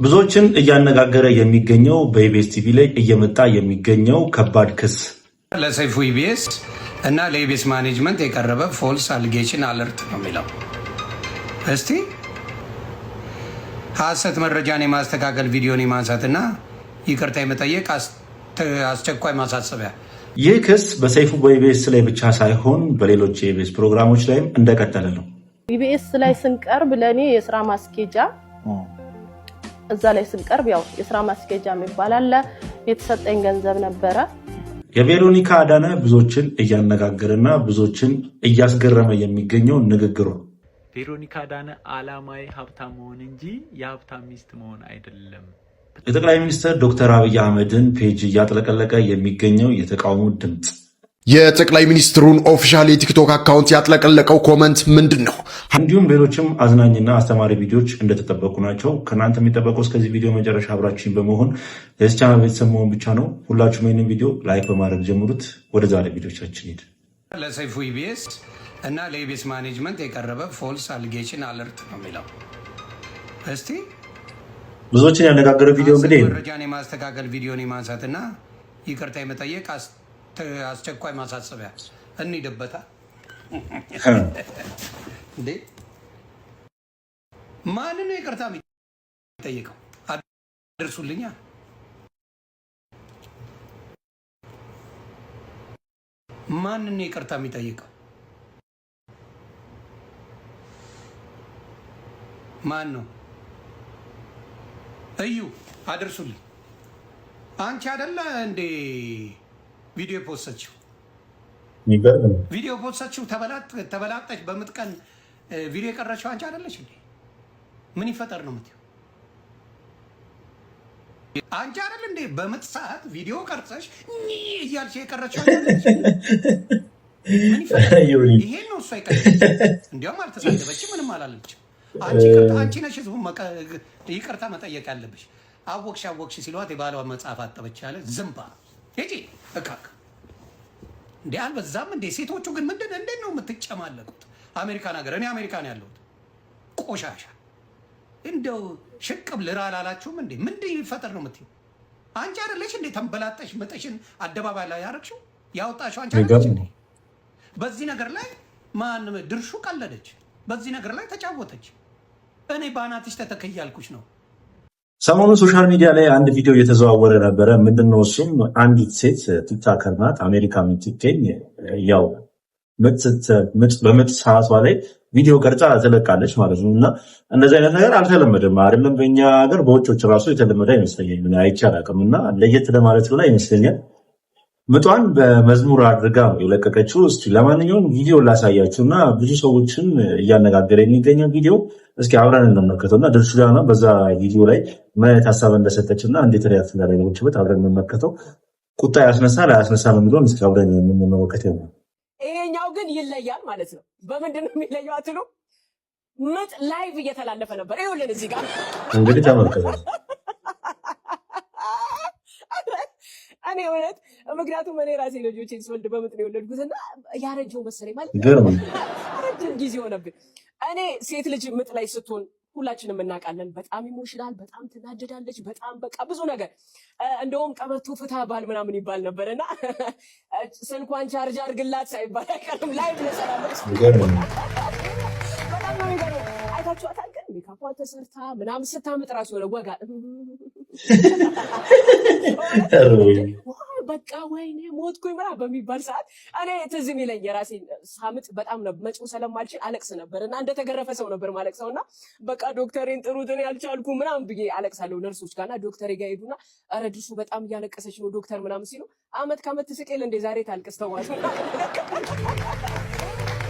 ብዙዎችን እያነጋገረ የሚገኘው በኢቢኤስ ቲቪ ላይ እየመጣ የሚገኘው ከባድ ክስ ለሰይፉ ኢቢኤስ እና ለኢቢኤስ ማኔጅመንት የቀረበ ፎልስ አሊጌሽን አለርት ነው የሚለው። እስቲ ሐሰት መረጃን የማስተካከል ቪዲዮን የማንሳትና ይቅርታ የመጠየቅ አስቸኳይ ማሳሰቢያ። ይህ ክስ በሰይፉ በኢቢኤስ ላይ ብቻ ሳይሆን በሌሎች የኢቢኤስ ፕሮግራሞች ላይም እንደቀጠለ ነው። ኢቢኤስ ላይ ስንቀርብ ለኔ የስራ ማስኬጃ እዛ ላይ ስንቀርብ ያው የስራ ማስኬጃ የሚባል አለ፣ የተሰጠኝ ገንዘብ ነበረ። የቬሮኒካ አዳነ ብዙዎችን እያነጋገረና ብዙዎችን እያስገረመ የሚገኘው ንግግሩ ቬሮኒካ አዳነ አላማዬ ሀብታም መሆን እንጂ የሀብታም ሚስት መሆን አይደለም። የጠቅላይ ሚኒስትር ዶክተር አብይ አህመድን ፔጅ እያጥለቀለቀ የሚገኘው የተቃውሞ ድምፅ የጠቅላይ ሚኒስትሩን ኦፊሻል የቲክቶክ አካውንት ያጥለቀለቀው ኮመንት ምንድን ነው? እንዲሁም ሌሎችም አዝናኝና አስተማሪ ቪዲዮዎች እንደተጠበቁ ናቸው። ከእናንተ የሚጠበቀው እስከዚህ ቪዲዮ መጨረሻ አብራችን በመሆን የዚህ ቻናል ቤተሰብ መሆን ብቻ ነው። ሁላችሁም ይህንን ቪዲዮ ላይክ በማድረግ ጀምሩት። ወደ ዛሬ ቪዲዮቻችን ሄድ። ለሰይፉ ኢቢኤስ እና ለኢቢኤስ ማኔጅመንት የቀረበ ፎልስ አሊጌሽን አለርት ነው የሚለው። እስቲ ብዙዎችን ያነጋገረ ቪዲዮ እንግዲህ መረጃን የማስተካከል ቪዲዮን የማንሳትና ይቅርታ የመጠየቅ አስቸኳይ ማሳሰቢያ እንሂድበታ። እንዴ ማንን ነው ይቅርታ የሚጠይቀው? አድርሱልኛ። ማንን ነው ይቅርታ የሚጠይቀው? ማን ነው? እዩ አድርሱልኝ። አንቺ አይደለ እንዴ ቪዲዮ ፖስተችው? ቪዲዮ ፖስተችው ተበላጠች በምጥቀን ቪዲዮ የቀረችው አንቺ አይደለች እንዴ? ምን ይፈጠር ነው የምትይው? አንቺ አይደል እንዴ በምጥ ሰዓት ቪዲዮ ቀርጸሽ እያልሽ የቀረችው አይደለች? ምን ይፈጠር? ይሄን ነው እሷ ይቀር። እንዲያውም አልተሳደበችም፣ ምንም አላለችም። አንቺ ነሽ ህዝቡን ይቅርታ መጠየቅ ያለብሽ። አወቅሽ ሲሏት የባሏ መጽሐፍ አጠበች ያለ ዝምባ ሄጂ እካክ እንዴ አልበዛም እንዴ? ሴቶቹ ግን ምንድን እንዴት ነው የምትጨማለቁት? አሜሪካን ሀገር እኔ አሜሪካን ያለሁት ቆሻሻ እንደው ሽቅብ ልራ አላላችሁም እንዴ? ምንድን ይፈጠር ነው የምትይው? አንቺ አይደለሽ እንዴ ተንበላጠሽ መጠሽን አደባባይ ላይ ያረግሽው ያወጣሽው አንቺ አይደለሽ እንዴ? በዚህ ነገር ላይ ማን ድርሹ ቀለደች፣ በዚህ ነገር ላይ ተጫወተች። እኔ ባናትሽ ተተከያልኩሽ ነው። ሰሞኑን ሶሻል ሚዲያ ላይ አንድ ቪዲዮ እየተዘዋወረ ነበረ። ምንድነው እሱም አንዲት ሴት ቲክቶከር ናት፣ አሜሪካ የምትገኝ ያው በምጥ ሰዓቷ ላይ ቪዲዮ ቀርጻ ትለቃለች ማለት ነው። እና እንደዚህ አይነት ነገር አልተለመደም አይደለም በእኛ ሀገር፣ በውጮች ራሱ የተለመደ አይመስለኝም፣ አይቼ አላውቅም። እና ለየት ለማለት ብላ ይመስለኛል ምጧን በመዝሙር አድርጋ የለቀቀችው። እስኪ ለማንኛውም ቪዲዮ ላሳያችሁ እና ብዙ ሰዎችን እያነጋገረ የሚገኘው ቪዲዮ እስኪ አብረን እንመለከተው እና ድርሹ ዳና በዛ ቪዲዮ ላይ ምን አይነት ሀሳብ እንደሰጠች እና እንዴት ሪያክት እንዳደረገችበት አብረን እንመለከተው። ቁጣ ያስነሳል አያስነሳም የሚለውን እስኪ አብረን የምንመለከተው ነው። ይሄኛው ግን ይለያል ማለት ነው። በምንድን ነው የሚለየው አትሉ? ምጥ ላይቭ እየተላለፈ ነበር። ይኸውልን እዚህ ጋር እንግዲህ ተመልከተው። እኔ እውነት ምክንያቱም እኔ ራሴ ልጆቼን ስወልድ በምጥ ነው የወለድኩትና ያረጀው መሰለኝ ማለት ረጅም ጊዜ ሆነብን። እኔ ሴት ልጅ ምጥ ላይ ስትሆን ሁላችንም እናውቃለን። በጣም ኢሞሽናል፣ በጣም ትናደዳለች፣ በጣም በቃ ብዙ ነገር። እንደውም ቀበቶ ፍታ ባል ምናምን ይባል ነበርና ስልኳን ቻርጅ አድርግላት ሳይባል አይቀርም ላይ ብለሰራለች። በጣም ነው የሚገርመው። አይታችኋታል? ግን ሜካፓን ተሰርታ ምናምን ስታምጥ ራሱ የሆነ ወጋ በቃ ወይኔ ሞትኩኝ ምናምን በሚባል ሰዓት እኔ ትዝ የሚለኝ የራሴን ሳምጥ በጣም መጪው ስለማልችል አለቅስ ነበር እና እንደተገረፈ ሰው ነበር ማለቅሰው እና በቃ ዶክተሬን ጥሩት እኔ አልቻልኩም ምናምን ብዬ አለቅሳለሁ። ነርሶች ጋርና ዶክተሬ ጋር ሄዱና ኧረ ድርሹ በጣም እያለቀሰች ነው ዶክተር ምናምን ሲሉ አመት ከአመት ትስቄል እንዴ ዛሬ ታልቅስ ተዋት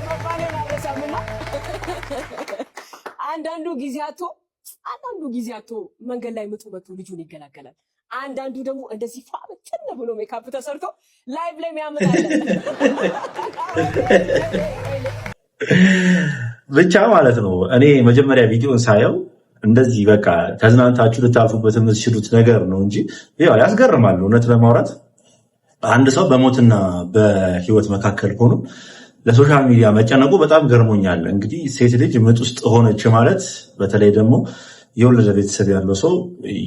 መባሌን አልረሳምና አንዳንዱ ጊዜያቶ መንገድ ላይ ምጡ መቶ ልጁን ይገላገላል። አንዳንዱ ደግሞ እንደዚህ ፋብትን ብሎ ሜካፕ ተሰርቶ ላይቭ ላይ የሚያመጣለ ብቻ ማለት ነው። እኔ መጀመሪያ ቪዲዮን ሳየው እንደዚህ በቃ ተዝናንታችሁ ልታልፉበት የምትችሉት ነገር ነው እንጂ ያው ያስገርማል። እውነት ለማውራት አንድ ሰው በሞትና በህይወት መካከል ሆኖ ለሶሻል ሚዲያ መጨነቁ በጣም ገርሞኛል። እንግዲህ ሴት ልጅ ምጥ ውስጥ ሆነች ማለት በተለይ ደግሞ የወለደ ቤተሰብ ያለው ሰው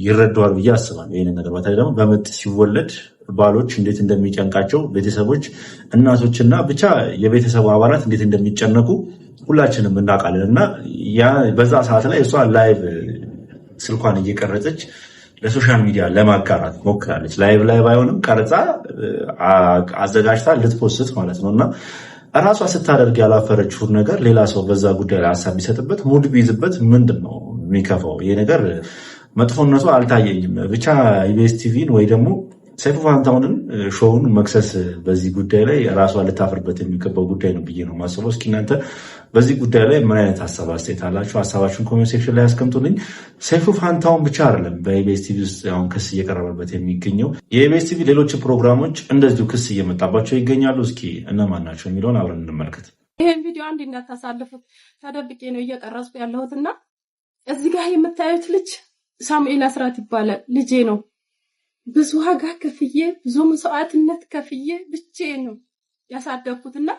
ይረዳዋል ብዬ አስባለሁ። ይህንን ነገር በተለይ ደግሞ በምጥ ሲወለድ ባሎች እንዴት እንደሚጨንቃቸው ቤተሰቦች፣ እናቶችና ብቻ የቤተሰቡ አባላት እንዴት እንደሚጨነቁ ሁላችንም እናውቃለን። እና በዛ ሰዓት ላይ እሷ ላይቭ ስልኳን እየቀረጸች ለሶሻል ሚዲያ ለማጋራት ሞክራለች። ላይቭ ላይ ባይሆንም ቀርጻ አዘጋጅታ ልትፖስት ማለት ነው። እና እራሷ ስታደርግ ያላፈረችውን ነገር ሌላ ሰው በዛ ጉዳይ ላይ ሀሳብ ቢሰጥበት ሙድ ቢይዝበት ምንድን ነው የሚከፋው? ይሄ ነገር መጥፎነቱ አልታየኝም። ብቻ ኢቢኤስ ቲቪን ወይ ደግሞ ሰይፉ ፋንታሁንን ሾውን መክሰስ በዚህ ጉዳይ ላይ ራሷ ልታፍርበት የሚገባው ጉዳይ ነው ብዬ ነው ማስበው። እስኪ እናንተ በዚህ ጉዳይ ላይ ምን አይነት ሀሳብ አስተያየት አላችሁ? ሀሳባችሁን ኮሜንት ሴክሽን ላይ ያስቀምጡልኝ። ሰይፉ ፋንታሁን ብቻ አይደለም በኢቢኤስ ቲቪ ውስጥ አሁን ክስ እየቀረበበት የሚገኘው። የኢቢኤስ ቲቪ ሌሎች ፕሮግራሞች እንደዚሁ ክስ እየመጣባቸው ይገኛሉ። እስኪ እነማን ናቸው የሚለውን አብረን እንመልከት። ይህን ቪዲዮ አንድ እንዳታሳልፉት ተደብቄ ነው እየቀረጽኩ ያለሁትና እዚህ ጋር የምታዩት ልጅ ሳሙኤል አስራት ይባላል። ልጄ ነው። ብዙ ዋጋ ከፍዬ ብዙ መስዋዕትነት ከፍዬ ብቻዬን ነው ያሳደግኩትና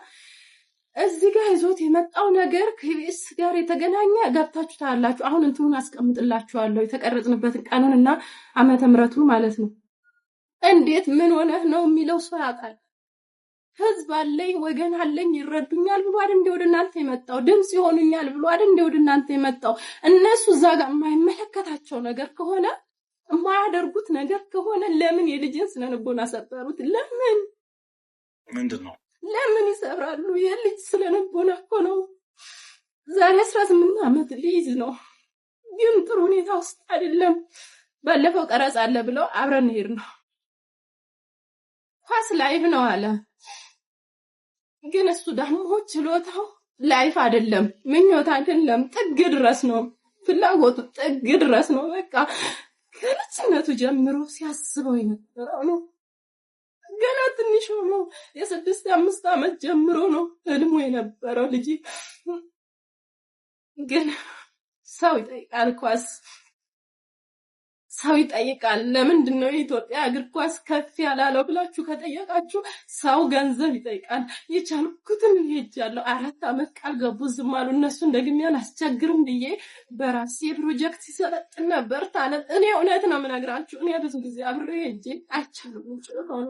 እዚህ ጋር ይዞት የመጣው ነገር ከኢቢኤስ ጋር የተገናኘ ገብታችሁ ታያላችሁ። አሁን እንትኑን አስቀምጥላችኋለሁ የተቀረጽንበትን ቀኑንና ዓመተ ምሕረቱን ማለት ነው። እንዴት ምን ሆነህ ነው የሚለው ሰው ያውቃል። ህዝብ አለኝ ወገን አለኝ ይረዱኛል ብሎ አይደል እንደ ወደ እናንተ የመጣው ድምጽ ይሆኑኛል ብሎ አይደል እንደ ወደ እናንተ የመጣው። እነሱ እዛ ጋር የማይመለከታቸው ነገር ከሆነ የማያደርጉት ነገር ከሆነ ለምን የልጅን ስነልቦና ሰበሩት? ለምን ምንድነው ለምን ይሰብራሉ? የልጅ ስነልቦና እኮ ነው። ዛሬ 18 ዓመት ሊይዝ ነው፣ ግን ጥሩ ሁኔታ ውስጥ አይደለም። ባለፈው ቀረጻ አለ ብለው አብረን ሄድ ነው ኳስ ላይቭ ነው አለ። ግን እሱ ደግሞ ችሎታው ላይፍ አይደለም፣ ምኞት አይደለም፣ ጥግ ድረስ ነው ፍላጎቱ፣ ጥግ ድረስ ነው። በቃ ከልጅነቱ ጀምሮ ሲያስበው የነበረው ነው። ገና ትንሽ ሆኖ የ6-5 ዓመት ጀምሮ ነው ህልሙ የነበረው ልጅ። ግን ሰው ይጠይቃል፣ ኳስ ሰው ይጠይቃል። ለምንድን ነው የኢትዮጵያ እግር ኳስ ከፍ ያላለው ብላችሁ ከጠየቃችሁ ሰው ገንዘብ ይጠይቃል። የቻልኩትን ሄጃለሁ። 4 ዓመት ቃል ገቡ፣ ዝም አሉ። እነሱን ደግሜያን አስቸግርም ብዬ በራሴ ፕሮጀክት ሲሰለጥን ነበር ታለንት። እኔ እውነት ነው የምነግራችሁ። እኔ ብዙ ጊዜ አብሬ ሄጄ አይቻልም ጭሆነ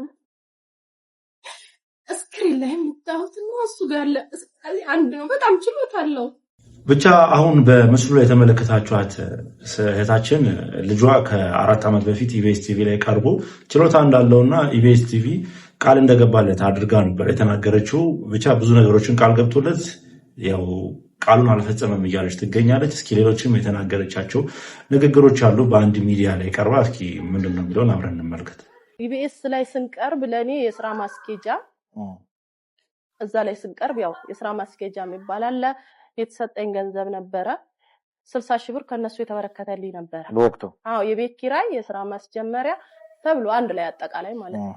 እስክሪን ላይ የምታዩት ነው። እሱ ጋር አንድ ነው። በጣም ችሎታ አለው። ብቻ አሁን በምስሉ ላይ የተመለከታችኋት እህታችን ልጇ ከ4 ዓመት በፊት ኢቢኤስ ቲቪ ላይ ቀርቦ ችሎታ እንዳለውና ኢቢኤስ ቲቪ ቃል እንደገባለት አድርጋ ነበር የተናገረችው። ብቻ ብዙ ነገሮችን ቃል ገብቶለት ያው ቃሉን አልፈጸመም እያለች ትገኛለች። እስኪ ሌሎችም የተናገረቻቸው ንግግሮች አሉ በአንድ ሚዲያ ላይ ቀርባ። እስኪ ምንድን ነው የሚለውን አብረን እንመልከት። ኢቢኤስ ላይ ስንቀርብ ለእኔ የስራ ማስኬጃ እዛ ላይ ስንቀርብ ያው የስራ ማስኬጃ የሚባል አለ። የተሰጠኝ ገንዘብ ነበረ 60 ሺህ ብር ከነሱ የተበረከተልኝ ነበረ በወቅቱ። አዎ የቤት ኪራይ የስራ ማስጀመሪያ ተብሎ አንድ ላይ አጠቃላይ ማለት ነው።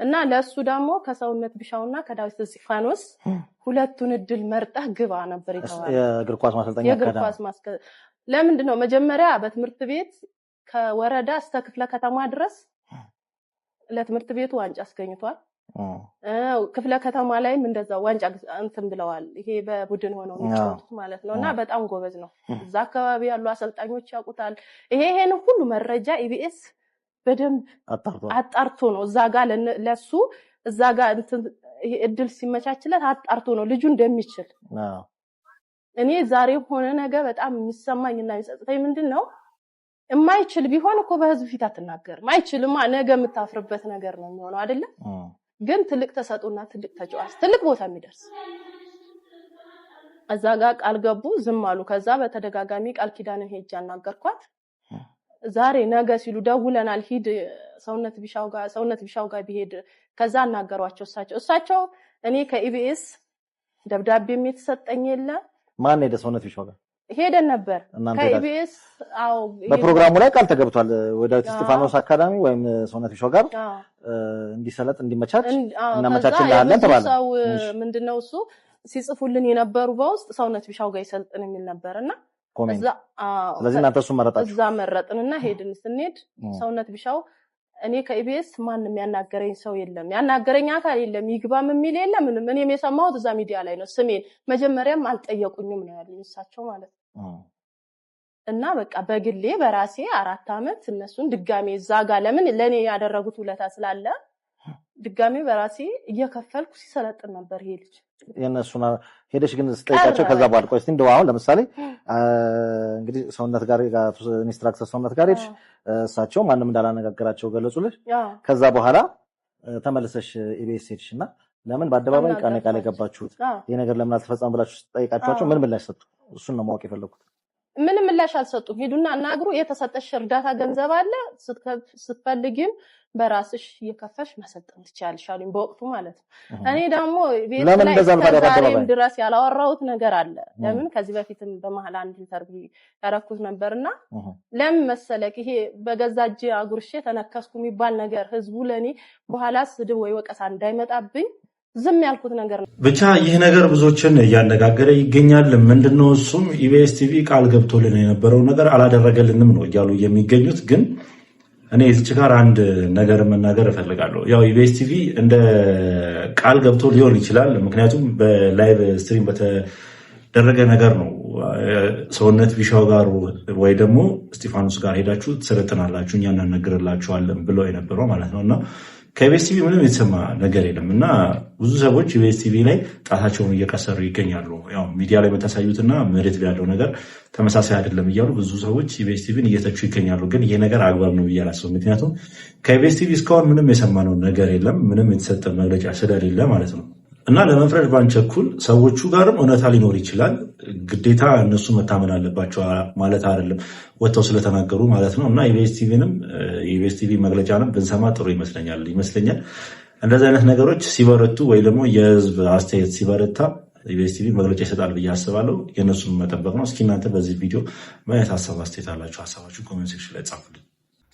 እና ለሱ ደግሞ ከሰውነት ቢሻውና ከዳዊት እስጢፋኖስ ሁለቱን እድል መርጠህ ግባ ነበር የተባለው። የእግር ኳስ ማሰልጠኛ የእግር ኳስ ለምንድን ነው መጀመሪያ በትምህርት ቤት ከወረዳ እስከ ክፍለ ከተማ ድረስ ለትምህርት ቤቱ ዋንጫ አስገኝቷል። ክፍለ ከተማ ላይም እንደዛው ዋንጫ እንትን ብለዋል። ይሄ በቡድን ሆነው የሚጫወቱት ማለት ነውና በጣም ጎበዝ ነው። እዛ አካባቢ ያሉ አሰልጣኞች ያውቁታል። ይሄን ሁሉ መረጃ ኢቢኤስ በደንብ አጣርቶ ነው እዛ ጋር ለሱ እዛ ጋር እንትን እድል ሲመቻችለት አጣርቶ ነው ልጁ እንደሚችል። እኔ ዛሬ ሆነ ነገ በጣም የሚሰማኝና የሚጸጽተኝ ምንድነው የማይችል ቢሆን እኮ በህዝብ ፊት አትናገርም። አይችልማ ነገ የምታፍርበት ነገር ነው የሚሆነው አይደለ? ግን ትልቅ ተሰጡና ትልቅ ተጫዋች ትልቅ ቦታ የሚደርስ እዛ ጋር ቃል ገቡ፣ ዝም አሉ። ከዛ በተደጋጋሚ ቃል ኪዳንን ሄጄ አናገርኳት። ዛሬ ነገ ሲሉ ደውለናል፣ ሂድ ሰውነት ቢሻው ጋር ቢሄድ ከዛ አናገሯቸው። እሳቸው እኔ ከኢቢኤስ ደብዳቤም የተሰጠኝ የለ። ማን ሄደ? ሰውነት ቢሻው ጋር ሄደን ነበር ከኢቢኤስ። አዎ በፕሮግራሙ ላይ ቃል ተገብቷል። ወደ እስጢፋኖስ አካዳሚ ወይም ሰውነት ቢሻው ጋር እንዲሰለጥ እንዲመቻች እናመቻችልናለን ተባለ። ሰው ምንድነው እሱ ሲጽፉልን የነበሩ በውስጥ ሰውነት ቢሻው ጋር ይሰልጥን የሚል ነበርና እዛ ስለዚህ እናንተ እሱ መረጣችሁ። እዛ መረጥንና ሄድን። ስንሄድ ሰውነት ቢሻው እኔ ከኢቢኤስ ማንንም ያናገረኝ ሰው የለም፣ ያናገረኝ አካል የለም፣ ይግባም የሚል የለም ምንም። እኔም የሰማሁት እዛ ሚዲያ ላይ ነው። ስሜን መጀመሪያም አልጠየቁኝም ነው ያሉኝ እሳቸው ማለት ነው። እና በቃ በግሌ በራሴ 4 አመት እነሱን ድጋሜ እዛ ጋር ለምን ለኔ ያደረጉት ውለታ ስላለ ድጋሜ በራሴ እየከፈልኩ ሲሰለጥን ነበር ይሄ ልጅ። የነሱና ሄደሽ ግን ስጠይቃቸው ከዛ በኋላ ቆይ እስቲ እንደው አሁን ለምሳሌ እንግዲህ ሰውነት ጋር ኢንስትራክተር ሰውነት ጋር ሄድሽ እሳቸው ማንንም እንዳላነጋገራቸው ገለጹልሽ። ከዛ በኋላ ተመለሰሽ ኢቢኤስ ሄድሽና ለምን በአደባባይ ቃል የገባችሁት ይሄ ነገር ለምን አልተፈጸመም ብላችሁ ጠይቃችኋቸው ምን ምላሽ ሰጡ? እሱን ነው ማወቅ የፈለኩት። ምንም ምላሽ አልሰጡም። ሄዱና እናግሩ የተሰጠሽ እርዳታ ገንዘብ አለ ስትፈልጊም በራስሽ እየከፈሽ መሰጠን ትችያለሽ አሉኝ በወቅቱ ማለት ነው። እኔ ደግሞ ቤት ላይ ዛሬም ድረስ ያላወራሁት ነገር አለ። ለምን ከዚህ በፊትም በመሃል አንድ ኢንተርቪው ያደረኩት ነበርና ለምን መሰለክ ይሄ በገዛ እጄ አጉርሼ ተነከስኩ የሚባል ነገር ህዝቡ ለኔ በኋላ ስድብ ወይ ወቀሳ እንዳይመጣብኝ ዝም ያልኩት ነገር ነው። ብቻ ይህ ነገር ብዙዎችን እያነጋገረ ይገኛል። ምንድነው እሱም ኢቢኤስ ቲቪ ቃል ገብቶልን የነበረው ነገር አላደረገልንም ነው እያሉ የሚገኙት። ግን እኔ እዚች ጋር አንድ ነገር መናገር እፈልጋለሁ። ያው ኢቢኤስ ቲቪ እንደ ቃል ገብቶ ሊሆን ይችላል። ምክንያቱም በላይቭ ስትሪም በተደረገ ነገር ነው ሰውነት ቢሻው ጋር ወይ ደግሞ እስጢፋኖስ ጋር ሄዳችሁ ትሰለጥናላችሁ እኛ እናነግርላችኋለን ብለው የነበረው ማለት ነውና ከኢቢኤስ ቲቪ ምንም የተሰማ ነገር የለም እና ብዙ ሰዎች ኢቢኤስ ቲቪ ላይ ጣታቸውን እየቀሰሩ ይገኛሉ። ያው ሚዲያ ላይ የምታሳዩትና መሬት ላይ ያለው ነገር ተመሳሳይ አይደለም እያሉ ብዙ ሰዎች ኢቢኤስ ቲቪን እየተቹ ይገኛሉ። ግን ይሄ ነገር አግባብ ነው ብዬ አላስብም። ምክንያቱም ከኢቢኤስ ቲቪ እስካሁን ምንም የሰማነው ነገር የለም፣ ምንም የተሰጠ መግለጫ ስለሌለ ማለት ነው። እና ለመፍረድ ባንቸኩል ሰዎቹ ጋርም እውነታ ሊኖር ይችላል። ግዴታ እነሱ መታመን አለባቸው ማለት አይደለም፣ ወጥተው ስለተናገሩ ማለት ነው። እና ኢቢኤስ ቲቪ መግለጫንም ብንሰማ ጥሩ ይመስለኛል። እንደዚህ አይነት ነገሮች ሲበረቱ ወይ ደግሞ የህዝብ አስተያየት ሲበረታ ኢቢኤስ ቲቪ መግለጫ ይሰጣል ብዬ አስባለሁ። የእነሱን መጠበቅ ነው። እስኪ እናንተ በዚህ ቪዲዮ ምን አይነት ሀሳብ አስተያየት አላችሁ? ሀሳባችሁ ኮሜንት ሴክሽን ላይ ጻፉልኝ።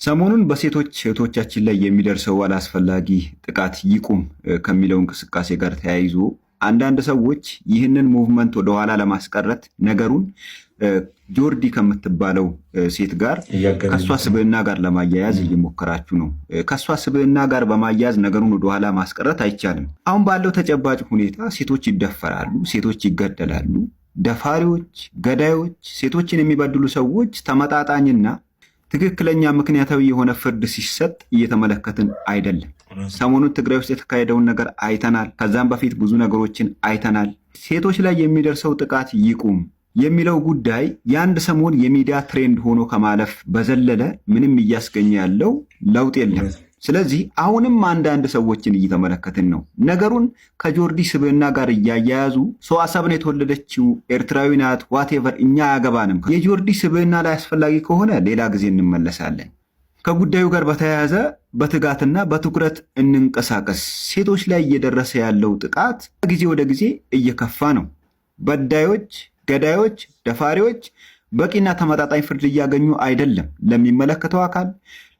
ሰሞኑን በሴቶች እህቶቻችን ላይ የሚደርሰው አላስፈላጊ ጥቃት ይቁም ከሚለው እንቅስቃሴ ጋር ተያይዞ አንዳንድ ሰዎች ይህንን ሙቭመንት ወደኋላ ለማስቀረት ነገሩን ጆርዲ ከምትባለው ሴት ጋር ከሷ ስብዕና ጋር ለማያያዝ እየሞከራችሁ ነው። ከሷ ስብዕና ጋር በማያያዝ ነገሩን ወደኋላ ማስቀረት አይቻልም። አሁን ባለው ተጨባጭ ሁኔታ ሴቶች ይደፈራሉ፣ ሴቶች ይገደላሉ። ደፋሪዎች፣ ገዳዮች፣ ሴቶችን የሚበድሉ ሰዎች ተመጣጣኝና ትክክለኛ ምክንያታዊ የሆነ ፍርድ ሲሰጥ እየተመለከትን አይደለም። ሰሞኑን ትግራይ ውስጥ የተካሄደውን ነገር አይተናል። ከዛም በፊት ብዙ ነገሮችን አይተናል። ሴቶች ላይ የሚደርሰው ጥቃት ይቁም የሚለው ጉዳይ የአንድ ሰሞን የሚዲያ ትሬንድ ሆኖ ከማለፍ በዘለለ ምንም እያስገኘ ያለው ለውጥ የለም። ስለዚህ አሁንም አንዳንድ ሰዎችን እየተመለከትን ነው። ነገሩን ከጆርዲ ስብዕና ጋር እያያያዙ ሰዋሰብን የተወለደችው ኤርትራዊ ናት ዋቴቨር እኛ አያገባንም። የጆርዲ ስብዕና ላይ አስፈላጊ ከሆነ ሌላ ጊዜ እንመለሳለን። ከጉዳዩ ጋር በተያያዘ በትጋትና በትኩረት እንንቀሳቀስ። ሴቶች ላይ እየደረሰ ያለው ጥቃት ከጊዜ ወደ ጊዜ እየከፋ ነው። በዳዮች፣ ገዳዮች፣ ደፋሪዎች በቂና ተመጣጣኝ ፍርድ እያገኙ አይደለም። ለሚመለከተው አካል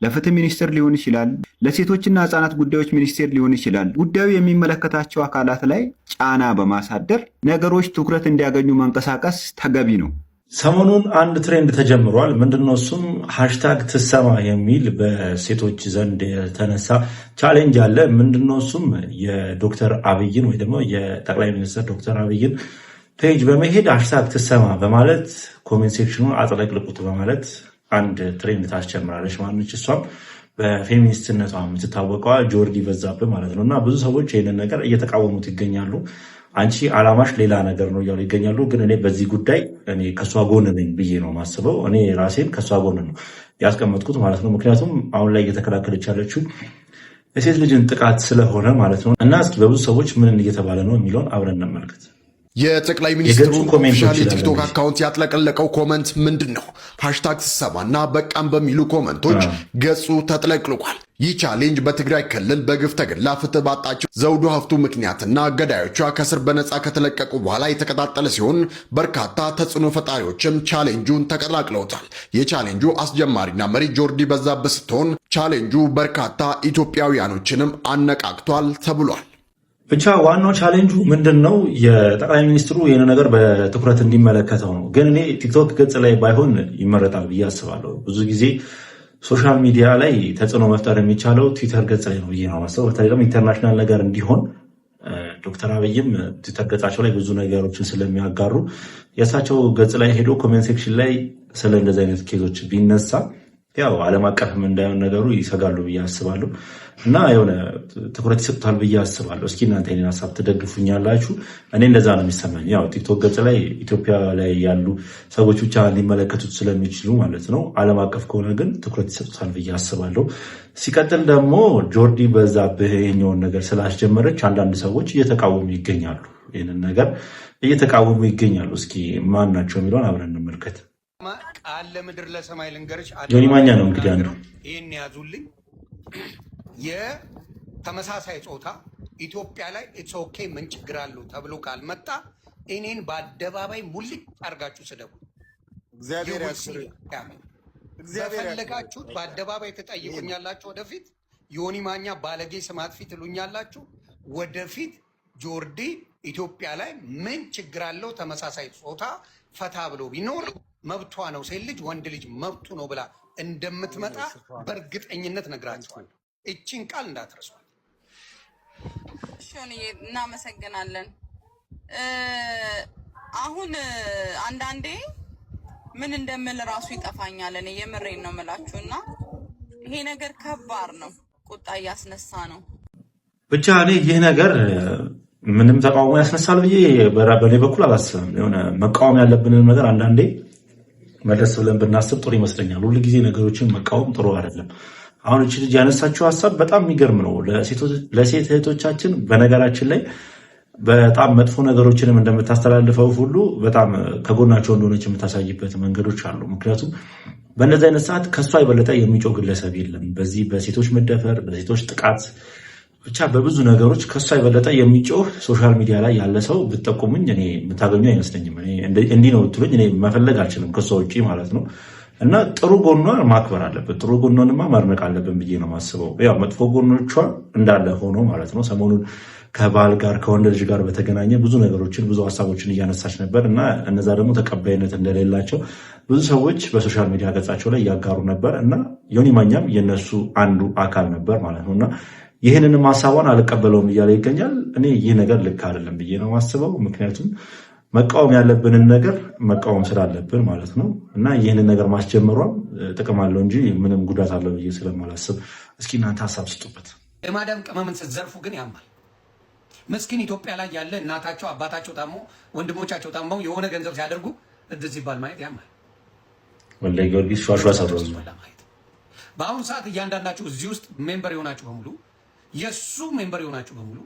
ለፍትህ ሚኒስቴር ሊሆን ይችላል፣ ለሴቶችና ህፃናት ጉዳዮች ሚኒስቴር ሊሆን ይችላል፣ ጉዳዩ የሚመለከታቸው አካላት ላይ ጫና በማሳደር ነገሮች ትኩረት እንዲያገኙ መንቀሳቀስ ተገቢ ነው። ሰሞኑን አንድ ትሬንድ ተጀምሯል። ምንድነው እሱም ሃሽታግ ትሰማ የሚል በሴቶች ዘንድ የተነሳ ቻሌንጅ አለ። ምንድነው እሱም የዶክተር አብይን ወይ ደግሞ የጠቅላይ ሚኒስትር ዶክተር አብይን ፔጅ በመሄድ ሃሽታግ ትሰማ በማለት ኮሜንት ሴክሽኑን አጥለቅልቁት በማለት አንድ ትሬንድ ታስጀምራለች። ማነች እሷም? በፌሚኒስትነቷ የምትታወቀዋ ጆርዲ በዛብህ ማለት ነው። እና ብዙ ሰዎች ይህንን ነገር እየተቃወሙት ይገኛሉ። አንቺ አላማሽ ሌላ ነገር ነው እያሉ ይገኛሉ። ግን እኔ በዚህ ጉዳይ እኔ ከእሷ ጎን ነኝ ብዬ ነው ማስበው። እኔ ራሴን ከእሷ ጎን ነው ያስቀመጥኩት ማለት ነው። ምክንያቱም አሁን ላይ እየተከላከለች ያለችው የሴት ልጅን ጥቃት ስለሆነ ማለት ነው። እና እስኪ በብዙ ሰዎች ምን እየተባለ ነው የሚለውን አብረን እንመልከት። የጠቅላይ ሚኒስትሩን ኦፊሻል የቲክቶክ አካውንት ያጥለቀለቀው ኮመንት ምንድን ነው? ሃሽታግ ትሰማና በቃም በሚሉ ኮመንቶች ገጹ ተጥለቅልቋል። ይህ ቻሌንጅ በትግራይ ክልል በግፍ ተገድላ ፍትህ ባጣችው ዘውዱ ሀፍቱ ምክንያትና ገዳዮቿ ከስር በነፃ ከተለቀቁ በኋላ የተቀጣጠለ ሲሆን በርካታ ተጽዕኖ ፈጣሪዎችም ቻሌንጁን ተቀላቅለውታል። የቻሌንጁ አስጀማሪና መሪ ጆርዲ በዛብህ ስትሆን ቻሌንጁ በርካታ ኢትዮጵያውያኖችንም አነቃቅቷል ተብሏል። ብቻ ዋናው ቻሌንጁ ምንድን ነው? የጠቅላይ ሚኒስትሩ ይህን ነገር በትኩረት እንዲመለከተው ነው። ግን እኔ ቲክቶክ ገጽ ላይ ባይሆን ይመረጣል ብዬ አስባለሁ። ብዙ ጊዜ ሶሻል ሚዲያ ላይ ተጽዕኖ መፍጠር የሚቻለው ትዊተር ገጽ ላይ ነው ብዬ ነው ማስበው። በተለይ ደግሞ ኢንተርናሽናል ነገር እንዲሆን ዶክተር አብይም ትዊተር ገጻቸው ላይ ብዙ ነገሮችን ስለሚያጋሩ የእሳቸው ገጽ ላይ ሄዶ ኮሜንት ሴክሽን ላይ ስለ እንደዚህ አይነት ኬዞች ቢነሳ ያው ዓለም አቀፍም እንዳይሆን ነገሩ ይሰጋሉ ብዬ አስባለሁ እና የሆነ ትኩረት ይሰጡታል ብዬ አስባለሁ። እስኪ እናንተ የኔን ሀሳብ ትደግፉኛላችሁ? እኔ እንደዛ ነው የሚሰማኝ። ያው ቲክቶክ ገጽ ላይ ኢትዮጵያ ላይ ያሉ ሰዎች ብቻ ሊመለከቱት ስለሚችሉ ማለት ነው። ዓለም አቀፍ ከሆነ ግን ትኩረት ይሰጡታል ብዬ አስባለሁ። ሲቀጥል ደግሞ ጆርዲ በዛብህ ይሄኛውን ነገር ስላስጀመረች አንዳንድ ሰዎች እየተቃወሙ ይገኛሉ። ይህንን ነገር እየተቃወሙ ይገኛሉ። እስኪ ማን ናቸው የሚለውን አብረን እንመልከት። ቃል ለምድር ለሰማይ ልንገርሽ ዮኒ ማኛ ነው እንግዲህ አንዱ ይህን ያዙልኝ። የተመሳሳይ ጾታ ኢትዮጵያ ላይ ኢትስ ኦኬ ምን ችግር አለው ተብሎ ካልመጣ እኔን በአደባባይ ሙልጭ አድርጋችሁ ስደቡ። በፈለጋችሁት በአደባባይ ትጠይቁኛላችሁ። ወደፊት ዮኒ ማኛ ባለጌ ስም አጥፊ ትሉኛላችሁ። ወደፊት ጆርዲ ኢትዮጵያ ላይ ምን ችግር አለው ተመሳሳይ ጾታ ፈታ ብሎ ቢኖር መብቷ ነው፣ ሴት ልጅ ወንድ ልጅ መብቱ ነው ብላ እንደምትመጣ በእርግጠኝነት ነግራቸዋለሁ። እቺን ቃል እንዳትረሷል። እናመሰግናለን። አሁን አንዳንዴ ምን እንደምል ራሱ ይጠፋኛል። እኔ የምሬን ነው የምላችሁ እና ይሄ ነገር ከባድ ነው፣ ቁጣ እያስነሳ ነው። ብቻ እኔ ይህ ነገር ምንም ተቃውሞ ያስነሳል ብዬ በእኔ በኩል አላስብም። የሆነ መቃወም ያለብንን ነገር አንዳንዴ መለስ ብለን ብናስብ ጥሩ ይመስለኛል። ሁሉ ጊዜ ነገሮችን መቃወም ጥሩ አይደለም። አሁን እቺ ልጅ ያነሳችው ሀሳብ በጣም የሚገርም ነው። ለሴት እህቶቻችን በነገራችን ላይ በጣም መጥፎ ነገሮችንም እንደምታስተላልፈው ሁሉ በጣም ከጎናቸው እንደሆነች የምታሳይበት መንገዶች አሉ። ምክንያቱም በእነዚህ አይነት ሰዓት ከሷ የበለጠ የሚጮህ ግለሰብ የለም። በዚህ በሴቶች መደፈር፣ በሴቶች ጥቃት ብቻ በብዙ ነገሮች ከሷ የበለጠ የሚጮህ ሶሻል ሚዲያ ላይ ያለ ሰው ብትጠቁሙኝ እኔ የምታገኙ አይመስለኝም። እንዲህ ነው ብትሉኝ እኔ መፈለግ አልችልም ከሷ ውጭ ማለት ነው። እና ጥሩ ጎኗን ማክበር አለብን፣ ጥሩ ጎኗንማ ማድነቅ አለብን ብዬ ነው የማስበው። ያው መጥፎ ጎኖቿ እንዳለ ሆኖ ማለት ነው። ሰሞኑን ከባል ጋር ከወንድ ልጅ ጋር በተገናኘ ብዙ ነገሮችን ብዙ ሀሳቦችን እያነሳች ነበር እና እነዛ ደግሞ ተቀባይነት እንደሌላቸው ብዙ ሰዎች በሶሻል ሚዲያ ገጻቸው ላይ እያጋሩ ነበር እና ዮኒ ማኛም የነሱ አንዱ አካል ነበር ማለት ነው እና ይህንንም ሀሳቧን አልቀበለውም እያለ ይገኛል። እኔ ይህ ነገር ልክ አይደለም ብዬ ነው የማስበው። ምክንያቱም መቃወም ያለብንን ነገር መቃወም ስላለብን ማለት ነው እና ይህንን ነገር ማስጀመሯም ጥቅም አለው እንጂ ምንም ጉዳት አለው ብዬ ስለማላስብ እስኪ እናንተ ሀሳብ ስጡበት። የማዳም ቅመምን ስትዘርፉ ግን ያማል። ምስኪን ኢትዮጵያ ላይ ያለ እናታቸው አባታቸው ታሞ ወንድሞቻቸው ታመው የሆነ ገንዘብ ሲያደርጉ እድል ሲባል ማየት ያማል። ወላሂ ጊዮርጊስ ሿሿ ሰሮዝ በአሁኑ ሰዓት እያንዳንዳችሁ እዚህ ውስጥ ሜምበር የሆናችሁ በሙሉ የእሱ ሜምበር የሆናችሁ በሙሉ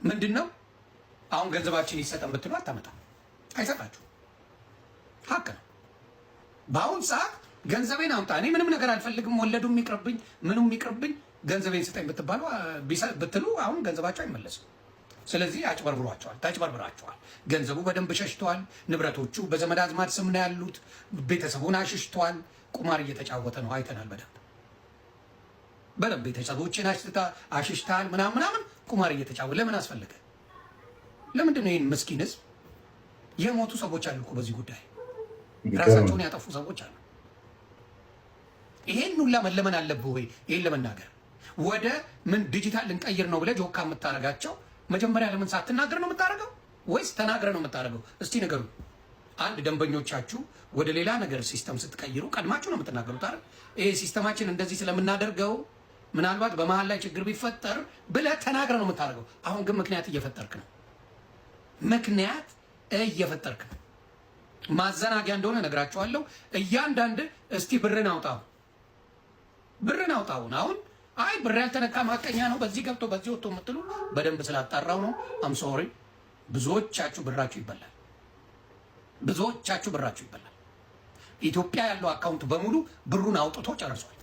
ምንድን ነው አሁን ገንዘባችን ይሰጠን ብትሉ አታመጣም፣ አይሰጣችሁ። ሀቅ ነው። በአሁኑ ሰዓት ገንዘቤን አምጣ፣ እኔ ምንም ነገር አልፈልግም፣ ወለዱ የሚቅርብኝ ምኑም የሚቅርብኝ፣ ገንዘቤን ስጠኝ ብትሉ አሁን ገንዘባቸው አይመለስም። ስለዚህ አጭበርብሯቸዋል፣ ታጭበርብራቸዋል። ገንዘቡ በደንብ ሸሽተዋል። ንብረቶቹ በዘመድ አዝማድ ስም ነው ያሉት። ቤተሰቡን አሽሽተዋል። ቁማር እየተጫወተ ነው። አይተናል በደንብ ቤተሰቦችን አሽሽተሃል ምናምን ቁማር እየተጫወተ ለምን አስፈለገ? ለምንድን ነው ይህን ምስኪን ህዝብ? የሞቱ ሰዎች አሉ እኮ በዚህ ጉዳይ ራሳቸውን ያጠፉ ሰዎች አሉ። ይሄን ሁላ መለመን አለብህ ወይ? ይሄን ለመናገር ወደ ምን ዲጂታል ልንቀይር ነው ብለህ ጆካ የምታደርጋቸው መጀመሪያ ለምን ሳትናገር ነው የምታደርገው ወይስ ተናግረ ነው የምታደርገው? እስቲ ንገሩ። አንድ ደንበኞቻችሁ ወደ ሌላ ነገር ሲስተም ስትቀይሩ ቀድማችሁ ነው የምትናገሩት አይደል? ይሄ ሲስተማችን እንደዚህ ስለምናደርገው ምናልባት በመሀል ላይ ችግር ቢፈጠር ብለህ ተናግረ ነው የምታደርገው። አሁን ግን ምክንያት እየፈጠርክ ነው። ማዘናጊያ እንደሆነ ነግራችኋለሁ። እያንዳንድ እስቲ ብርን አውጣውን አሁን አይ ብር ያልተነካ ማቀኛ ነው በዚህ ገብቶ በዚህ ወጥቶ የምትሉ በደንብ ስላጣራው ነው። አም ሶሪ ብዙዎቻችሁ ብራችሁ ይበላል። ኢትዮጵያ ያለው አካውንት በሙሉ ብሩን አውጥቶ ጨርሷል።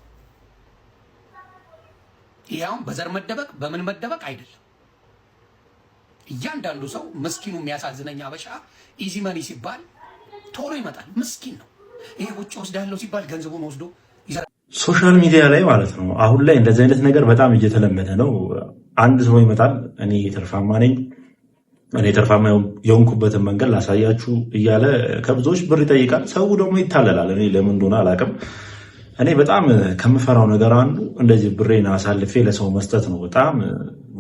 ይሄው በዘር መደበቅ በምን መደበቅ አይደለም። እያንዳንዱ ሰው ምስኪኑ የሚያሳዝነኝ አበሻ ኢዚ መኒ ሲባል ቶሎ ይመጣል። ምስኪን ነው። ይሄ ውጭ ወስዳለው ሲባል ገንዘቡን ወስዶ ሶሻል ሚዲያ ላይ ማለት ነው። አሁን ላይ እንደዚህ አይነት ነገር በጣም እየተለመደ ነው። አንድ ሰው ይመጣል፣ እኔ ትርፋማ ነኝ፣ እኔ ትርፋማ የሆንኩበትን መንገድ ላሳያችሁ እያለ ከብዙዎች ብር ይጠይቃል። ሰው ደግሞ ይታለላል። እኔ ለምን እንደሆነ አላውቅም። እኔ በጣም ከምፈራው ነገር አንዱ እንደዚህ ብሬን አሳልፌ ለሰው መስጠት ነው። በጣም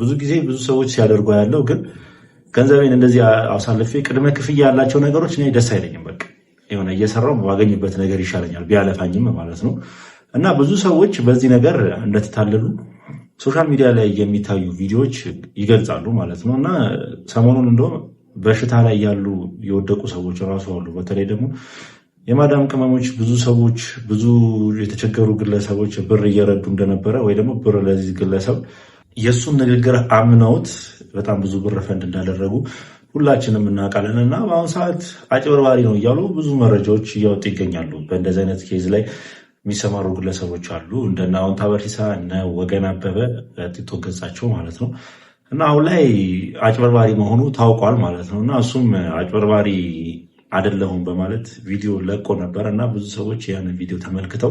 ብዙ ጊዜ ብዙ ሰዎች ሲያደርጉ ያለው ግን ገንዘቤን እንደዚህ አሳልፌ ቅድመ ክፍያ ያላቸው ነገሮች እኔ ደስ አይለኝም። በቃ የሆነ እየሰራው ባገኝበት ነገር ይሻለኛል ቢያለፋኝም ማለት ነው። እና ብዙ ሰዎች በዚህ ነገር እንደተታለሉ ሶሻል ሚዲያ ላይ የሚታዩ ቪዲዮዎች ይገልጻሉ ማለት ነው። እና ሰሞኑን እንደውም በሽታ ላይ ያሉ የወደቁ ሰዎች ራሱ አሉ። በተለይ ደግሞ የማዳም ቅመሞች ብዙ ሰዎች ብዙ የተቸገሩ ግለሰቦች ብር እየረዱ እንደነበረ ወይ ደግሞ ብር ለዚህ ግለሰብ የእሱን ንግግር አምነውት በጣም ብዙ ብር ፈንድ እንዳደረጉ ሁላችንም እናውቃለን። እና በአሁኑ ሰዓት አጭበርባሪ ነው እያሉ ብዙ መረጃዎች እያወጡ ይገኛሉ። በእንደዚህ አይነት ኬዝ ላይ የሚሰማሩ ግለሰቦች አሉ እንደነ አሁን ታበርሲሳ እነ ወገን አበበ ቲክቶክ ገጻቸው ማለት ነው። እና አሁን ላይ አጭበርባሪ መሆኑ ታውቋል ማለት ነው። እና እሱም አጭበርባሪ አይደለሁም በማለት ቪዲዮ ለቆ ነበር እና ብዙ ሰዎች ያንን ቪዲዮ ተመልክተው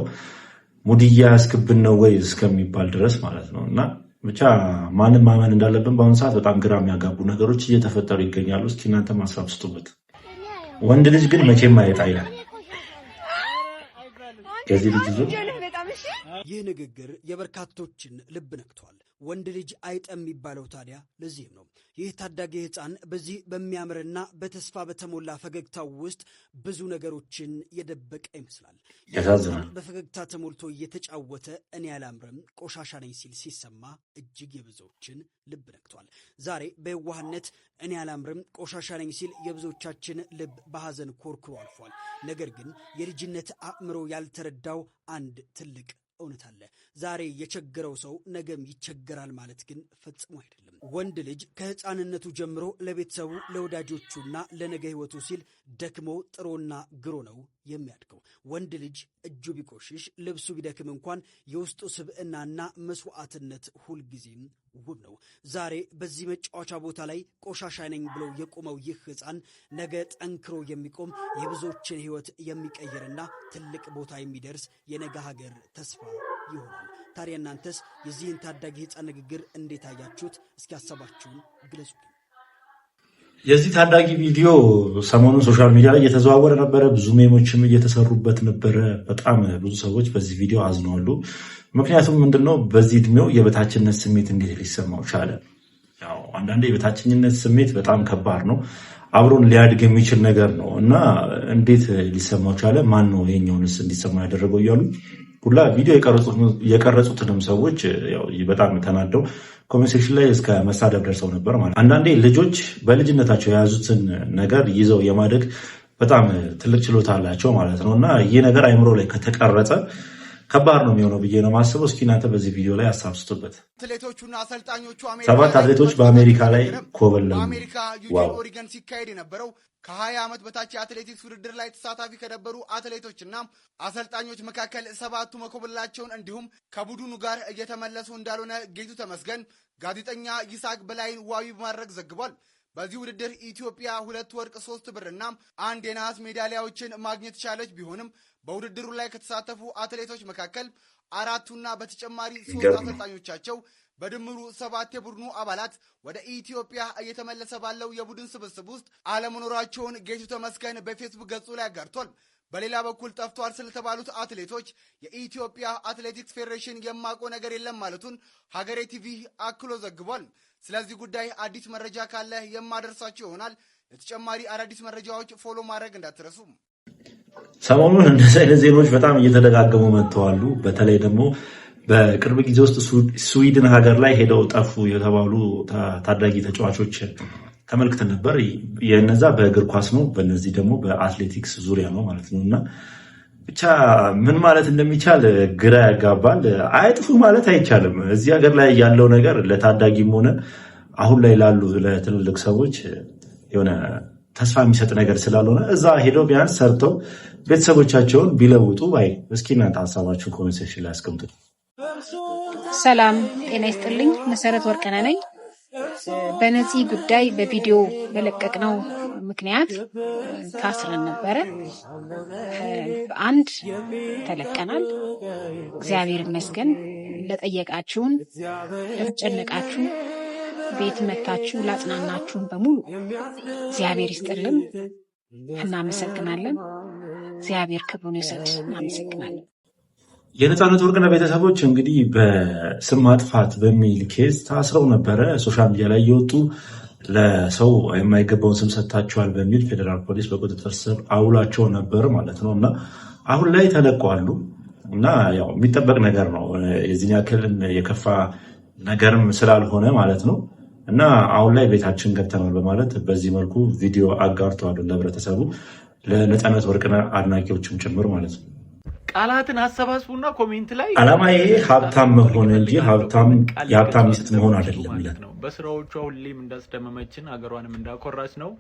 ሙድያ እስክብን ነው ወይ እስከሚባል ድረስ ማለት ነው። እና ብቻ ማንም ማመን እንዳለብን በአሁኑ ሰዓት በጣም ግራ የሚያጋቡ ነገሮች እየተፈጠሩ ይገኛሉ። እስኪ እናንተ ማሳብ ስጡበት። ወንድ ልጅ ግን መቼም አይጣ ይላል። ከዚህ ልጅ ይህ ንግግር የበርካቶችን ልብ ነክቷል። ወንድ ልጅ አይጥ የሚባለው ታዲያ ለዚህም ነው። ይህ ታዳጊ ሕፃን በዚህ በሚያምርና በተስፋ በተሞላ ፈገግታው ውስጥ ብዙ ነገሮችን የደበቀ ይመስላል። ያሳዝናል። በፈገግታ ተሞልቶ እየተጫወተ እኔ አላምርም ቆሻሻ ነኝ ሲል ሲሰማ እጅግ የብዙዎችን ልብ ነክቷል። ዛሬ በየዋህነት እኔ አላምርም ቆሻሻ ነኝ ሲል የብዙዎቻችን ልብ በሐዘን ኮርክሮ አልፏል። ነገር ግን የልጅነት አእምሮ ያልተረዳው አንድ ትልቅ እውነት አለ። ዛሬ የቸገረው ሰው ነገም ይቸገራል ማለት ግን ፈጽሞ አይደለም። ወንድ ልጅ ከሕፃንነቱ ጀምሮ ለቤተሰቡ ለወዳጆቹና ለነገ ሕይወቱ ሲል ደክሞ ጥሮና ግሮ ነው የሚያድገው። ወንድ ልጅ እጁ ቢቆሽሽ ልብሱ ቢደክም እንኳን የውስጡ ስብዕናና መስዋዕትነት ሁልጊዜም ውብ ነው። ዛሬ በዚህ መጫወቻ ቦታ ላይ ቆሻሻ ነኝ ብሎ የቆመው ይህ ሕፃን ነገ ጠንክሮ የሚቆም የብዙዎችን ሕይወት የሚቀይርና ትልቅ ቦታ የሚደርስ የነገ ሀገር ተስፋ ይሆናል። ታዲያ እናንተስ የዚህን ታዳጊ ሕፃን ንግግር እንዴት አያችሁት? እስኪ ሀሳባችሁን ግለጹ። የዚህ ታዳጊ ቪዲዮ ሰሞኑን ሶሻል ሚዲያ ላይ እየተዘዋወረ ነበረ። ብዙ ሜሞችም እየተሰሩበት ነበረ። በጣም ብዙ ሰዎች በዚህ ቪዲዮ አዝነዋሉ። ምክንያቱም ምንድነው በዚህ እድሜው የበታችነት ስሜት እንዴት ሊሰማው ቻለ? ያው አንዳንዴ የበታችኝነት ስሜት በጣም ከባድ ነው። አብሮን ሊያድግ የሚችል ነገር ነው እና እንዴት ሊሰማው ቻለ? ማን ነው የኛውንስ እንዲሰማ ያደረገው? እያሉ ሁላ ቪዲዮ የቀረጹትንም ሰዎች በጣም ተናደው ኮሜንት ሴክሽን ላይ እስከ መሳደብ ደርሰው ነበር ማለት። አንዳንዴ ልጆች በልጅነታቸው የያዙትን ነገር ይዘው የማደግ በጣም ትልቅ ችሎታ አላቸው ማለት ነው እና ይህ ነገር አይምሮ ላይ ከተቀረጸ ከባድ ነው የሚሆነው ብዬ ነው ማስበው። እስኪ እናንተ በዚህ ቪዲዮ ላይ አሳብስጡበት። አትሌቶቹና አሰልጣኞቹ 7 አትሌቶች በአሜሪካ ላይ ኮበለሉ። በአሜሪካ ዩጂን ኦሪገን ሲካሄድ የነበረው ከ20 ዓመት በታች የአትሌቲክስ ውድድር ላይ ተሳታፊ ከነበሩ አትሌቶችና አሰልጣኞች መካከል 7ቱ መኮበላቸውን እንዲሁም ከቡድኑ ጋር እየተመለሱ እንዳልሆነ ጌቱ ተመስገን ጋዜጠኛ ይስሐቅ በላይን ዋቢ በማድረግ ዘግቧል። በዚህ ውድድር ኢትዮጵያ 2 ወርቅ 3 ብርና 1 የነሐስ ሜዳሊያዎችን ማግኘት ቻለች። ቢሆንም በውድድሩ ላይ ከተሳተፉ አትሌቶች መካከል 4ቱና በተጨማሪ 3 አሰልጣኞቻቸው በድምሩ 7 የቡድኑ አባላት ወደ ኢትዮጵያ እየተመለሰ ባለው የቡድን ስብስብ ውስጥ አለመኖራቸውን ጌቱ ተመስገን በፌስቡክ ገጹ ላይ አጋርቷል። በሌላ በኩል ጠፍቷል ስለተባሉት አትሌቶች የኢትዮጵያ አትሌቲክስ ፌዴሬሽን የማውቀው ነገር የለም ማለቱን ሀገሬ ቲቪ አክሎ ዘግቧል። ስለዚህ ጉዳይ አዲስ መረጃ ካለ የማደርሳቸው ይሆናል። ለተጨማሪ አዳዲስ መረጃዎች ፎሎ ማድረግ እንዳትረሱ። ሰሞኑን እንደዚህ አይነት ዜናዎች በጣም እየተደጋገሙ መጥተዋሉ። በተለይ ደግሞ በቅርብ ጊዜ ውስጥ ስዊድን ሀገር ላይ ሄደው ጠፉ የተባሉ ታዳጊ ተጫዋቾች ተመልክተን ነበር። የነዛ በእግር ኳስ ነው፣ በነዚህ ደግሞ በአትሌቲክስ ዙሪያ ነው ማለት ነው እና ብቻ ምን ማለት እንደሚቻል ግራ ያጋባል። አይጥፉ ማለት አይቻልም። እዚህ ሀገር ላይ ያለው ነገር ለታዳጊም ሆነ አሁን ላይ ላሉ ለትልልቅ ሰዎች የሆነ ተስፋ የሚሰጥ ነገር ስላልሆነ እዛ ሄደው ቢያንስ ሰርተው ቤተሰቦቻቸውን ቢለውጡ ባይ። እስኪ እናንተ ሀሳባችሁን ኮሜንት ሴክሽን ላይ አስቀምጡ። ሰላም ጤና ይስጥልኝ። መሰረት ወርቅነህ ነኝ። በነዚህ ጉዳይ በቪዲዮ በለቀቅነው ምክንያት ታስረን ነበረ። አንድ ተለቀናል። እግዚአብሔር ይመስገን። ለጠየቃችሁን፣ ለተጨነቃችሁ፣ ቤት መታችሁ ላጽናናችሁን በሙሉ እግዚአብሔር ይስጥልን። እናመሰግናለን። እግዚአብሔር ክብሩን ይውሰድ። እናመሰግናለን። የነፃነት ወርቅነህ ቤተሰቦች እንግዲህ በስም ማጥፋት በሚል ኬዝ ታስረው ነበረ። ሶሻል ሚዲያ ላይ እየወጡ ለሰው የማይገባውን ስም ሰጥታችኋል በሚል ፌዴራል ፖሊስ በቁጥጥር ስር አውላቸው ነበር ማለት ነው እና አሁን ላይ ተለቀዋሉ እና ያው የሚጠበቅ ነገር ነው። የዚህን ያክል የከፋ ነገርም ስላልሆነ ማለት ነው እና አሁን ላይ ቤታችን ገብተናል በማለት በዚህ መልኩ ቪዲዮ አጋርተዋል ለህብረተሰቡ፣ ለነፃነት ወርቅነህ አድናቂዎችም ጭምር ማለት ነው። ቃላትን አሰባስቡና ኮሜንት ላይ አላማዬ ሀብታም መሆን እንጂ የሀብታም ሚስት መሆን አይደለም ይላል። በስራዎቿ ሁሌም እንዳስደመመችን ሀገሯንም እንዳኮራች ነው።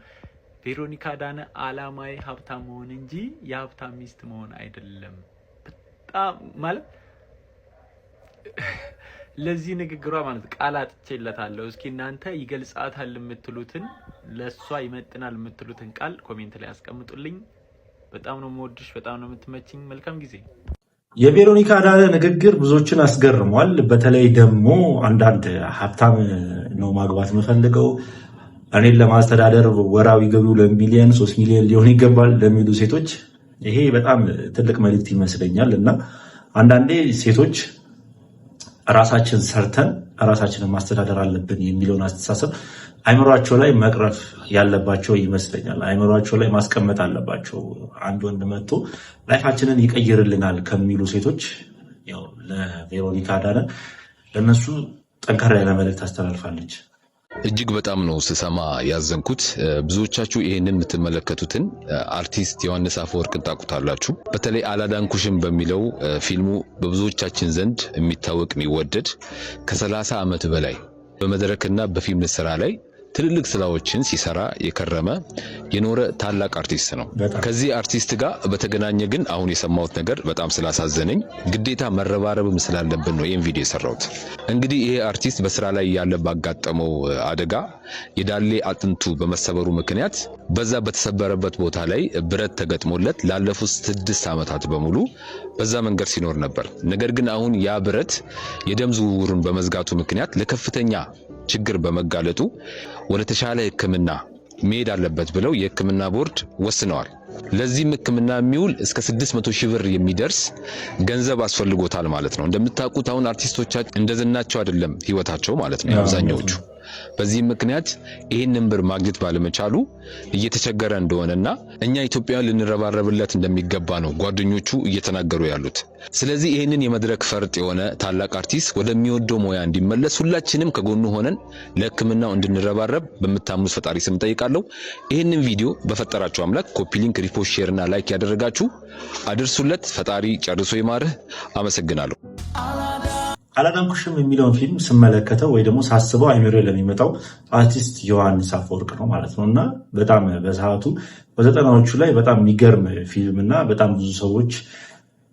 ቬሮኒካ አዳነ አላማዬ ሀብታም መሆን እንጂ የሀብታም ሚስት መሆን አይደለም። በጣም ማለት ለዚህ ንግግሯ ማለት ቃላት ችለታለሁ። እስኪ እናንተ ይገልጻታል የምትሉትን ለሷ ይመጥናል የምትሉትን ቃል ኮሜንት ላይ አስቀምጡልኝ። በጣም ነው የምወድሽ፣ በጣም ነው የምትመችኝ። መልካም ጊዜ። የቬሮኒካ አዳነ ንግግር ብዙዎችን አስገርሟል። በተለይ ደግሞ አንዳንድ ሀብታም ነው ማግባት የምፈልገው እኔን ለማስተዳደር ወራዊ ገቢው 2 ሚሊዮን 3 ሚሊዮን ሊሆን ይገባል ለሚሉ ሴቶች ይሄ በጣም ትልቅ መልእክት ይመስለኛል። እና አንዳንዴ ሴቶች ራሳችን ሰርተን ራሳችንን ማስተዳደር አለብን የሚለውን አስተሳሰብ አይምሯቸው ላይ መቅረፍ ያለባቸው ይመስለኛል። አይምሯቸው ላይ ማስቀመጥ አለባቸው። አንድ ወንድ መጥቶ ላይፋችንን ይቀይርልናል ከሚሉ ሴቶች ያው ለቬሮኒካ አዳነ ለነሱ ጠንካራ ያለ መልእክት አስተላልፋለች። እጅግ በጣም ነው ስሰማ ያዘንኩት። ብዙዎቻችሁ ይሄንን የምትመለከቱትን አርቲስት ዮሐንስ አፈወርቅን ታውቁታላችሁ። በተለይ አላዳንኩሽም በሚለው ፊልሙ በብዙዎቻችን ዘንድ የሚታወቅ የሚወደድ ከ30 ዓመት በላይ በመድረክና በፊልም ስራ ላይ ትልልቅ ስራዎችን ሲሰራ የከረመ የኖረ ታላቅ አርቲስት ነው። ከዚህ አርቲስት ጋር በተገናኘ ግን አሁን የሰማሁት ነገር በጣም ስላሳዘነኝ ግዴታ መረባረብም ስላለብን ነው ይህን ቪዲዮ የሰራሁት። እንግዲህ ይሄ አርቲስት በስራ ላይ ያለ ባጋጠመው አደጋ የዳሌ አጥንቱ በመሰበሩ ምክንያት በዛ በተሰበረበት ቦታ ላይ ብረት ተገጥሞለት ላለፉት 6 ዓመታት በሙሉ በዛ መንገድ ሲኖር ነበር። ነገር ግን አሁን ያ ብረት የደም ዝውውሩን በመዝጋቱ ምክንያት ለከፍተኛ ችግር በመጋለጡ ወደ ተሻለ ሕክምና መሄድ አለበት ብለው የሕክምና ቦርድ ወስነዋል። ለዚህም ሕክምና የሚውል እስከ 600 ሺህ ብር የሚደርስ ገንዘብ አስፈልጎታል ማለት ነው። እንደምታውቁት አሁን አርቲስቶቻችን እንደዝናቸው አይደለም ህይወታቸው ማለት ነው አብዛኛዎቹ። በዚህ ምክንያት ይህንን ብር ማግኘት ባለመቻሉ እየተቸገረ እንደሆነና እኛ ኢትዮጵያውያን ልንረባረብለት እንደሚገባ ነው ጓደኞቹ እየተናገሩ ያሉት። ስለዚህ ይህንን የመድረክ ፈርጥ የሆነ ታላቅ አርቲስት ወደሚወደው ሙያ እንዲመለስ ሁላችንም ከጎኑ ሆነን ለሕክምናው እንድንረባረብ በምታምኑት ፈጣሪ ስም ጠይቃለሁ። ይህንን ቪዲዮ በፈጠራችሁ አምላክ ኮፒ ሊንክ፣ ሪፖስት፣ ሼር እና ላይክ ያደረጋችሁ አድርሱለት። ፈጣሪ ጨርሶ ይማርህ። አመሰግናለሁ። አላዳንኩሽም የሚለውን ፊልም ስመለከተው ወይ ደግሞ ሳስበው አይምሮ ለሚመጣው አርቲስት ዮሐንስ አፈወርቅ ነው ማለት ነው እና በጣም በሰዓቱ በ90ዎቹ ላይ በጣም የሚገርም ፊልም እና በጣም ብዙ ሰዎች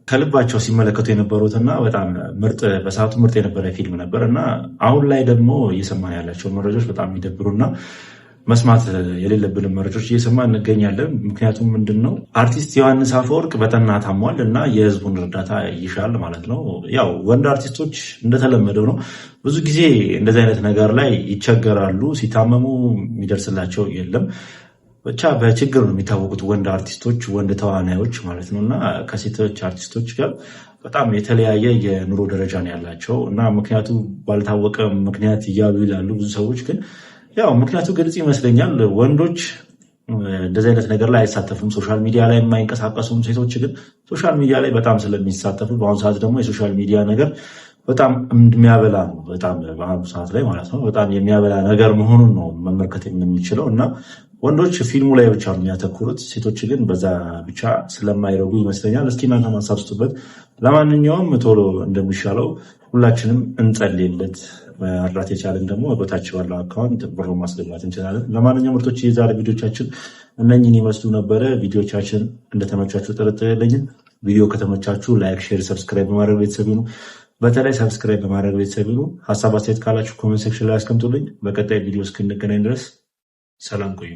ከልባቸው ሲመለከቱ የነበሩትና በጣም ምርጥ በሰዓቱ ምርጥ የነበረ ፊልም ነበር እና አሁን ላይ ደግሞ እየሰማን ያላቸው መረጃዎች በጣም የሚደብሩና መስማት የሌለብንም መረጃዎች እየሰማን እንገኛለን። ምክንያቱም ምንድነው አርቲስት ዮሐንስ አፈወርቅ በጠና ታሟል እና የህዝቡን እርዳታ ይሻል ማለት ነው። ያው ወንድ አርቲስቶች እንደተለመደው ነው ብዙ ጊዜ እንደዚህ አይነት ነገር ላይ ይቸገራሉ። ሲታመሙ የሚደርስላቸው የለም። ብቻ በችግር ነው የሚታወቁት ወንድ አርቲስቶች፣ ወንድ ተዋናዮች ማለት ነው እና ከሴቶች አርቲስቶች ጋር በጣም የተለያየ የኑሮ ደረጃ ነው ያላቸው እና ምክንያቱ ባልታወቀ ምክንያት እያሉ ይላሉ ብዙ ሰዎች ግን ያው ምክንያቱ ግልጽ ይመስለኛል። ወንዶች እንደዚህ አይነት ነገር ላይ አይሳተፉም፣ ሶሻል ሚዲያ ላይ የማይንቀሳቀሱም። ሴቶች ግን ሶሻል ሚዲያ ላይ በጣም ስለሚሳተፉ በአሁኑ ሰዓት ደግሞ የሶሻል ሚዲያ ነገር በጣም የሚያበላ ነው። በጣም በአሁኑ ሰዓት ላይ ማለት ነው በጣም የሚያበላ ነገር መሆኑን ነው መመልከት የምንችለው እና ወንዶች ፊልሙ ላይ ብቻ ነው የሚያተኩሩት፣ ሴቶች ግን በዛ ብቻ ስለማይረጉ ይመስለኛል። እስኪ እናንተ ማሳብ ስጡበት። ለማንኛውም ቶሎ እንደሚሻለው ሁላችንም እንጸልይለት። መርዳት የቻለን ደግሞ በታች ባለው አካውንት ብር ማስገባት እንችላለን። ለማንኛውም ምርቶች የዛሬ ቪዲዮቻችን እነኝን ይመስሉ ነበረ። ቪዲዮቻችን እንደተመቻችሁ ጥርጥር የለኝም። ቪዲዮ ከተመቻችሁ ላይክ፣ ሼር፣ ሰብስክራይብ በማድረግ ቤተሰብ ነው። በተለይ ሰብስክራይብ በማድረግ ቤተሰብ ነው። ሀሳብ አስተያየት ካላችሁ ኮሜንት ሴክሽን ላይ አስቀምጡልኝ። በቀጣይ ቪዲዮ እስክንገናኝ ድረስ ሰላም ቆዩ።